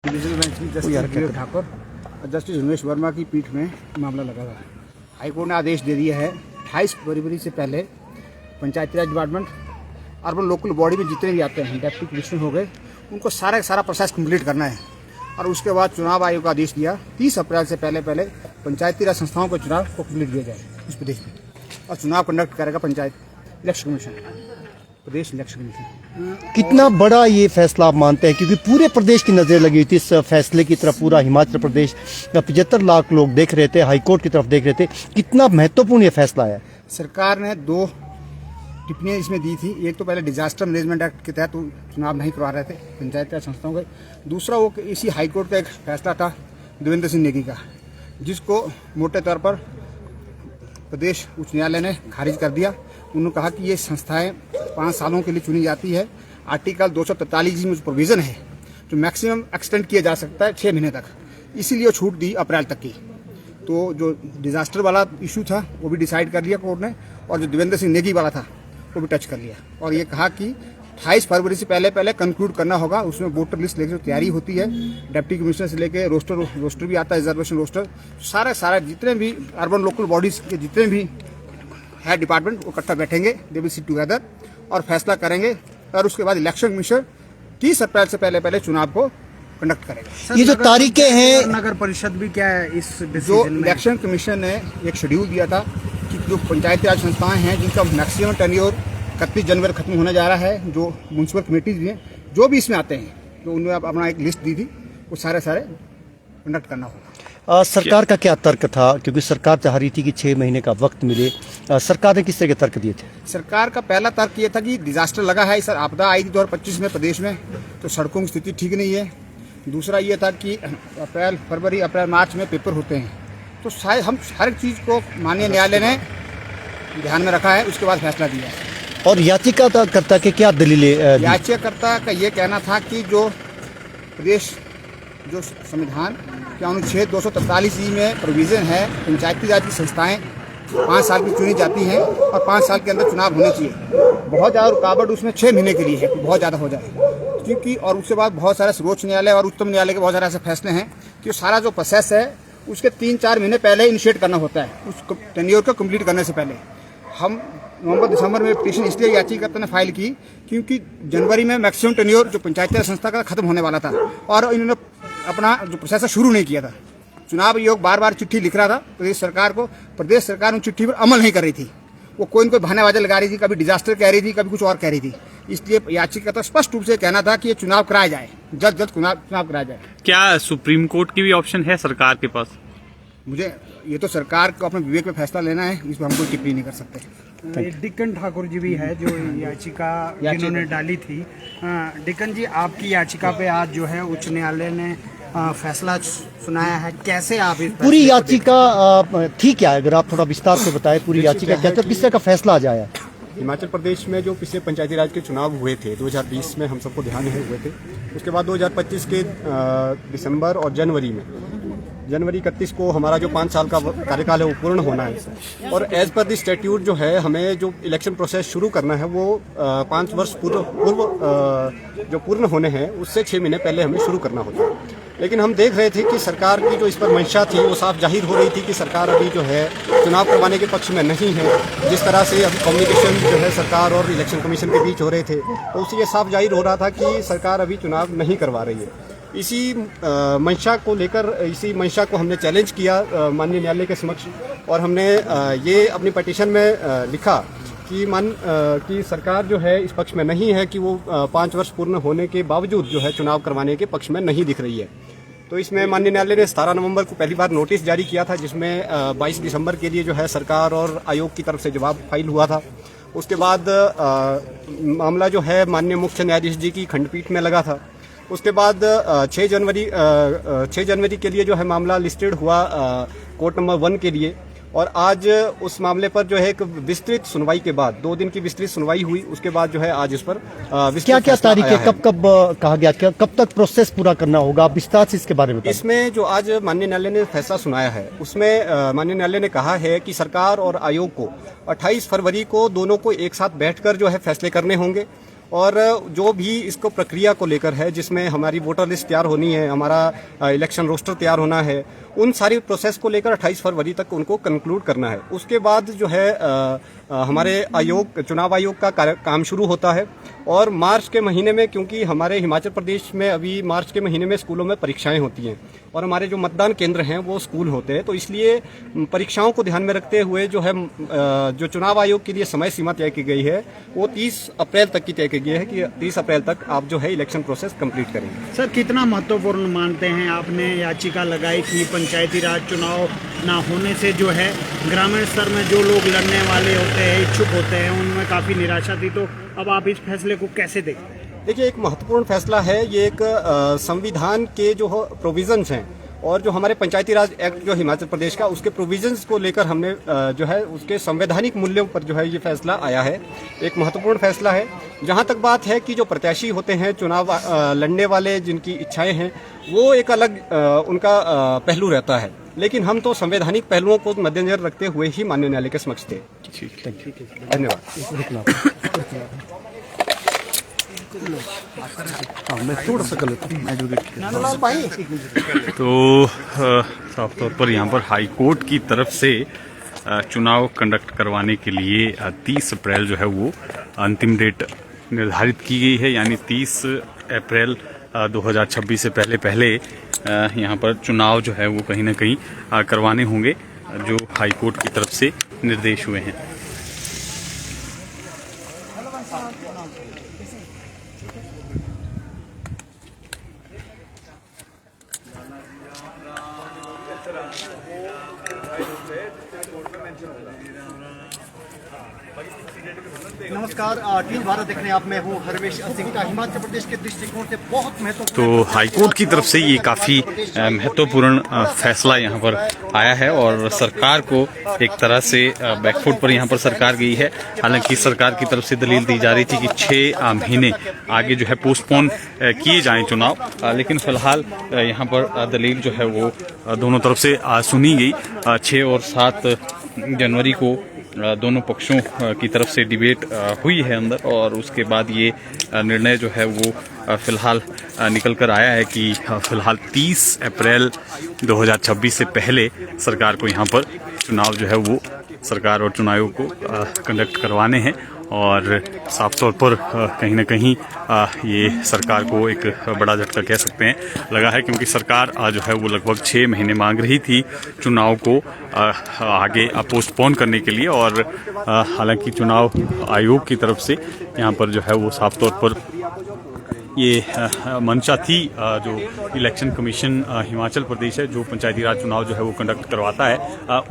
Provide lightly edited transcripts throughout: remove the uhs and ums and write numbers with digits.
Division bench की justice Thakur और justice Umesh Verma की पीठ में मामला लगा था। हाईकोर्ट ने आदेश दे दिया है 28 फरवरी से पहले पंचायती राज डिपार्टमेंट अर्बन लोकल बॉडी में जितने भी आते हैं डेप्टी कमिश्नर हो गए उनको सारा प्रोसेस कंप्लीट करना है। और उसके बाद चुनाव आयोग का आदेश दिया 30 अप्रैल से पहले पंचायती राज संस्थाओं के चुनाव को कंप्लीट किया जाए इस प्रदेश में। और चुनाव कंडक्ट करेगा पंचायत इलेक्शन कमीशन, प्रदेश इलेक्शन कमीशन। कितना बड़ा ये फैसला आप मानते हैं, क्योंकि पूरे प्रदेश की नजर लगी हुई थी इस फैसले की तरफ, पूरा हिमाचल प्रदेश 75 लाख लोग देख रहे थे, हाईकोर्ट की तरफ देख रहे थे, कितना महत्वपूर्ण ये फैसला है? सरकार ने 2 टिप्पणियां इसमें दी थी। एक तो पहले डिजास्टर मैनेजमेंट एक्ट के तहत चुनाव नहीं करवा रहे थे पंचायती राज संस्थाओं के। दूसरा वो इसी हाईकोर्ट का एक फैसला था देवेंद्र सिंह नेगी का, जिसको मोटे तौर पर प्रदेश उच्च न्यायालय ने खारिज कर दिया। उन्होंने कहा कि ये संस्थाएं 5 सालों के लिए चुनी जाती है। आर्टिकल 243 में प्रोविजन है जो मैक्सिमम एक्सटेंड किया जा सकता है 6 महीने तक, इसीलिए छूट दी अप्रैल तक की। तो जो डिजास्टर वाला इशू था वो भी डिसाइड कर लिया कोर्ट ने, और जो देवेंद्र सिंह नेगी वाला था वो भी टच कर लिया। और ये कहा कि 28 फरवरी से पहले कंक्लूड करना होगा। उसमें वोटर लिस्ट लेकर जो तैयारी होती है, डिप्टी कमिश्नर से लेकर रोस्टर भी आता है, रिजर्वेशन रोस्टर, सारा जितने भी अर्बन लोकल बॉडीज के जितने भी है डिपार्टमेंट वो इकट्ठा बैठेंगे, दे विल सिट टुगेदर और फैसला करेंगे। और उसके बाद इलेक्शन कमीशन 30 अप्रैल से पहले चुनाव को कंडक्ट करेगा। ये जो तारीखें हैं, नगर परिषद भी क्या है इस जो इलेक्शन कमीशन ने एक शेड्यूल दिया था कि जो पंचायती राज संस्थाएं हैं जिनका मैक्सिमम टेन्योर 31 जनवरी खत्म होने जा रहा है, जो म्यूनसिपल कमेटीज भी हैं, जो भी इसमें आते हैं, तो उन्होंने अपना एक लिस्ट दी थी, वो सारे कंडक्ट करना होगा। सरकार का क्या तर्क था, क्योंकि सरकार चाह रही थी कि 6 महीने का वक्त मिले, सरकार ने किस तरह के तर्क दिए थे? सरकार का पहला तर्क ये था कि डिजास्टर लगा है, सर आपदा आई थी 2025 में प्रदेश में, तो सड़कों की स्थिति ठीक नहीं है। दूसरा ये था कि फरवरी अप्रैल मार्च में पेपर होते हैं, तो शायद हम हर चीज़ को माननीय न्यायालय ने ध्यान में रखा है, उसके बाद फैसला दिया है। और याचिकाकर्ता के क्या दलीलें? याचिकाकर्ता का ये कहना था कि जो प्रदेश जो संविधान के अनुच्छेद 243 में प्रोविजन है, पंचायती राज की संस्थाएं 5 साल की चुनी जाती हैं और 5 साल के अंदर चुनाव होने चाहिए। बहुत ज़्यादा रुकावट उसमें 6 महीने के लिए है, बहुत ज़्यादा हो जाए क्योंकि, और उसके बाद बहुत सारे सर्वोच्च न्यायालय और उच्चतम न्यायालय के बहुत सारे ऐसे फैसले हैं कि सारा जो प्रोसेस है उसके 3-4 महीने पहले इनिशिएट करना होता है, उस टेन्योर को कंप्लीट करने से पहले। हम नवंबर-दिसंबर में पिटीशन इसलिए याचिकाकर्ता ने फाइल की क्योंकि जनवरी में मैक्सिमम टेन्योर जो पंचायती राज संस्था का खत्म होने वाला था और इन्होंने अपना जो प्रोसेस शुरू नहीं किया था। चुनाव आयोग बार चिट्ठी लिख रहा था प्रदेश सरकार को, प्रदेश सरकार उन चिट्ठी पर अमल नहीं कर रही थी। वो कोई न कोई बहानेबाजी लगा रही थी, कभी डिजास्टर कह रही थी, कभी कुछ और कह रही थी। इसलिए याचिकाकर्ता स्पष्ट रूप से कहना था कि ये चुनाव कराया जाए, जल्द चुनाव कराया जाए। क्या सुप्रीम कोर्ट की भी ऑप्शन है सरकार के पास? मुझे ये तो सरकार को अपने विवेक में फैसला लेना है, इस पर हम कोई टिप्पणी नहीं कर सकते। डिक्कन ठाकुर जी भी है जो याचिका जिन्होंने डाली थी। डिक्कन जी, आपकी याचिका पे आज जो है उच्च न्यायालय ने फैसला सुनाया है, कैसे आप इस पूरी याचिका थी क्या, अगर आप थोड़ा विस्तार से बताएं पूरी याचिका क्या था, किस तरह का फैसला आ जाया? हिमाचल प्रदेश में जो पिछले पंचायती राज के चुनाव हुए थे 2020 में, हम सबको ध्यान है हुए थे। उसके बाद 2025 के दिसंबर और जनवरी 31 को हमारा जो 5 साल का कार्यकाल है वो पूर्ण होना है। और एज पर द स्टैट्यूट जो है, हमें जो इलेक्शन प्रोसेस शुरू करना है वो 5 वर्ष पूर्व जो पूर्ण होने हैं उससे 6 महीने पहले हमें शुरू करना होता है। लेकिन हम देख रहे थे कि सरकार की जो इस पर मंशा थी वो साफ जाहिर हो रही थी कि सरकार अभी जो है चुनाव करवाने के पक्ष में नहीं है। जिस तरह से अभी कम्युनिकेशन जो है सरकार और इलेक्शन कमीशन के बीच हो रहे थे, तो उससे ये साफ जाहिर हो रहा था कि सरकार अभी चुनाव नहीं करवा रही है। इसी मंशा को लेकर, इसी मंशा को हमने चैलेंज किया माननीय न्यायालय के समक्ष, और हमने ये अपनी पिटीशन में लिखा कि सरकार जो है इस पक्ष में नहीं है, कि वो 5 वर्ष पूर्ण होने के बावजूद जो है चुनाव करवाने के पक्ष में नहीं दिख रही है। तो इसमें माननीय न्यायालय ने 17 नवंबर को पहली बार नोटिस जारी किया था, जिसमें 22 दिसंबर के लिए जो है सरकार और आयोग की तरफ से जवाब फाइल हुआ था। उसके बाद मामला जो है माननीय मुख्य न्यायाधीश जी की खंडपीठ में लगा था। उसके बाद 6 जनवरी के लिए जो है मामला लिस्टेड हुआ कोर्ट नंबर 1 के लिए, और आज उस मामले पर जो है एक विस्तृत सुनवाई के बाद 2 दिन की विस्तृत सुनवाई हुई। उसके बाद जो है आज इस पर क्या तारीख है, कब कहा गया, कब तक प्रोसेस पूरा करना होगा, आप विस्तार से इसके बारे में बताएं। इसमें जो आज माननीय न्यायालय ने फैसला सुनाया है उसमें माननीय न्यायालय ने कहा है कि सरकार और आयोग को 28 फरवरी को दोनों को एक साथ बैठकर जो है फैसले करने होंगे। और जो भी इसको प्रक्रिया को लेकर है, जिसमें हमारी वोटर लिस्ट तैयार होनी है, हमारा इलेक्शन रोस्टर तैयार होना है, उन सारी प्रोसेस को लेकर 28 फरवरी तक उनको कंक्लूड करना है। उसके बाद जो है हमारे चुनाव आयोग का काम शुरू होता है। और मार्च के महीने में, क्योंकि हमारे हिमाचल प्रदेश में अभी मार्च के महीने में स्कूलों में परीक्षाएं होती हैं और हमारे जो मतदान केंद्र हैं वो स्कूल होते हैं, तो इसलिए परीक्षाओं को ध्यान में रखते हुए जो है जो चुनाव आयोग के लिए समय सीमा तय की गई है वो 30 अप्रैल तक की तय की गई है कि 30 अप्रैल तक आप जो है इलेक्शन प्रोसेस कंप्लीट करेंगे। सर, कितना महत्वपूर्ण मानते हैं, आपने याचिका लगाई थी पंचायती राज चुनाव ना होने से जो है ग्रामीण स्तर में जो लोग लड़ने वाले होते हैं, इच्छुक होते हैं, उनमें काफ़ी निराशा थी, तो अब आप इस फैसले को कैसे देखते हैं? देखिए, एक महत्वपूर्ण फैसला है ये। एक संविधान के जो प्रोविजंस हैं और जो हमारे पंचायती राज एक्ट जो हिमाचल प्रदेश का, उसके प्रोविजंस को लेकर हमने जो है उसके संवैधानिक मूल्यों पर जो है ये फैसला आया है। एक महत्वपूर्ण फैसला है। जहां तक बात है कि जो प्रत्याशी होते हैं, चुनाव लड़ने वाले जिनकी इच्छाएं हैं, वो एक अलग उनका पहलू रहता है, लेकिन हम तो संवैधानिक पहलुओं को मद्देनजर रखते हुए ही माननीय न्यायालय के समक्ष थे। धन्यवाद। तो साफ तौर पर यहाँ पर हाई कोर्ट की तरफ से चुनाव कंडक्ट करवाने के लिए 30 अप्रैल जो है वो अंतिम डेट निर्धारित की गई है, यानी 30 अप्रैल 2026 से पहले यहाँ पर चुनाव जो है वो कहीं ना कहीं करवाने होंगे, जो हाई कोर्ट की तरफ से निर्देश हुए हैं। नमस्कार, टीवी भारत देखने आप, मैं हूं हरवेश सिंह का। हिमाचल प्रदेश के दृष्टिकोण से बहुत महत्वपूर्ण, तो हाईकोर्ट की तरफ से ये काफ़ी महत्वपूर्ण फैसला यहाँ पर आया है और सरकार को एक तरह से बैकफुट पर यहाँ पर सरकार गई है। हालांकि सरकार की तरफ से दलील दी जा रही थी कि 6 महीने आगे जो है पोस्टपोन किए जाएं चुनाव, लेकिन फिलहाल यहाँ पर दलील जो है वो दोनों तरफ से सुनी गई। 6 और 7 जनवरी को दोनों पक्षों की तरफ से डिबेट हुई है अंदर, और उसके बाद ये निर्णय जो है वो फिलहाल निकल कर आया है कि फिलहाल 30 अप्रैल 2026 से पहले सरकार को यहाँ पर चुनाव जो है वो सरकार और चुनाव आयोग को कंडक्ट करवाने हैं। और साफ तौर पर कहीं ना कहीं ये सरकार को एक बड़ा झटका कह सकते हैं लगा है, क्योंकि सरकार जो है वो लगभग 6 महीने मांग रही थी चुनाव को आगे पोस्टपोन करने के लिए। और हालांकि चुनाव आयोग की तरफ से यहाँ पर जो है वो साफ तौर पर ये मंशा थी, जो इलेक्शन कमीशन हिमाचल प्रदेश है जो पंचायती राज चुनाव जो है वो कंडक्ट करवाता है,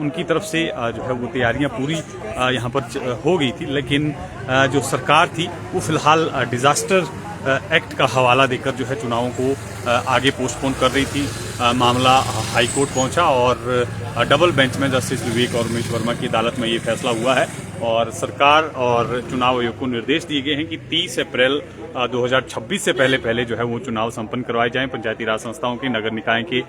उनकी तरफ से जो है वो तैयारियां पूरी यहाँ पर हो गई थी। लेकिन जो सरकार थी वो फिलहाल डिजास्टर एक्ट का हवाला देकर जो है चुनावों को आगे पोस्टपोन कर रही थी। मामला हाई कोर्ट पहुंचा और डबल बेंच में जस्टिस विवेक और उमेश वर्मा की अदालत में ये फैसला हुआ है और सरकार और चुनाव आयोग को निर्देश दिए गए हैं कि 30 अप्रैल 2026 से पहले जो है वो चुनाव संपन्न करवाए जाएं। पंचायती राज संस्थाओं के, नगर निकाय के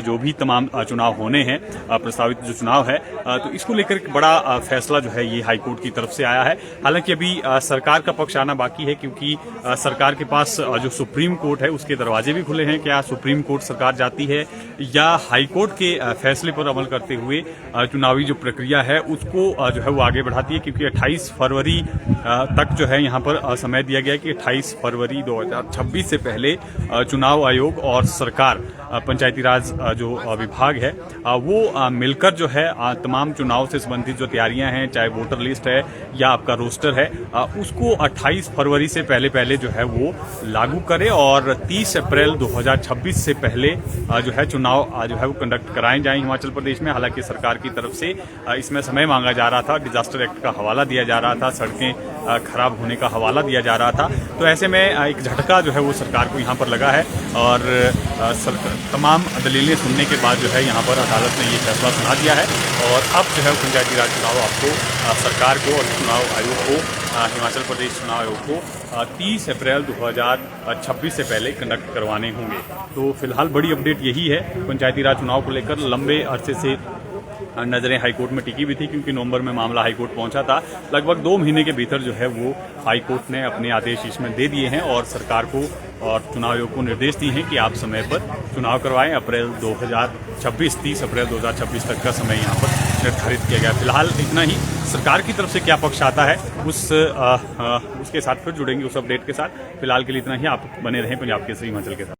जो भी तमाम चुनाव होने हैं, प्रस्तावित जो चुनाव है, तो इसको लेकर एक बड़ा फैसला जो है ये हाईकोर्ट की तरफ से आया है। हालांकि अभी सरकार का पक्ष आना बाकी है, क्योंकि सरकार के पास जो सुप्रीम कोर्ट है उसके दरवाजे भी खुले हैं। क्या सुप्रीम कोर्ट सरकार जाती है या हाईकोर्ट के फैसले पर अमल करते हुए चुनावी जो प्रक्रिया है उसको जो है वो आगे बढ़ाती है, क्योंकि 28 फरवरी तक जो है यहाँ पर समय दिया गया है कि 28 फरवरी 2026 से पहले चुनाव आयोग और सरकार, पंचायती राज जो विभाग है वो मिलकर जो है तमाम चुनाव से संबंधित जो तैयारियां हैं, चाहे वोटर लिस्ट है या आपका रोस्टर है, उसको 28 फरवरी से पहले जो है वो लागू करे और 30 अप्रैल 2026 से पहले जो है चुनाव जो है वो कंडक्ट कराए जाएं हिमाचल प्रदेश में। हालांकि सरकार की तरफ से इसमें समय मांगा जा रहा था, डिजास्टर एक्ट का हवाला दिया जा रहा था, सड़कें खराब होने का हवाला दिया जा रहा था, तो ऐसे में एक झटका जो है वो सरकार को यहाँ पर लगा है और तमाम दलीलें सुनने के बाद जो है यहाँ पर अदालत ने ये फैसला सुना दिया है। और अब जो है पंचायती राज चुनाव आपको सरकार को और चुनाव आयोग को, हिमाचल प्रदेश चुनाव आयोग को 30 अप्रैल 2026 से पहले कंडक्ट करवाने होंगे। तो फिलहाल बड़ी अपडेट यही है पंचायती राज चुनाव को लेकर। लंबे अरसे से नजरें हाईकोर्ट में टिकी भी थी, क्योंकि नवंबर में मामला हाईकोर्ट पहुंचा था। लगभग 2 महीने के भीतर जो है वो हाईकोर्ट ने अपने आदेश इसमें दे दिए हैं और सरकार को और चुनाव आयोग को निर्देश दिए हैं कि आप समय पर चुनाव करवाएं। अप्रैल 2026 30 अप्रैल 2026 तक का समय यहाँ पर निर्धारित किया गया। फिलहाल इतना ही। सरकार की तरफ से क्या पक्ष आता है उसके साथ फिर जुड़ेंगे उस अपडेट के साथ। फिलहाल के लिए इतना ही। आप बने रहें पंजाब केसरी हिमाचल के साथ।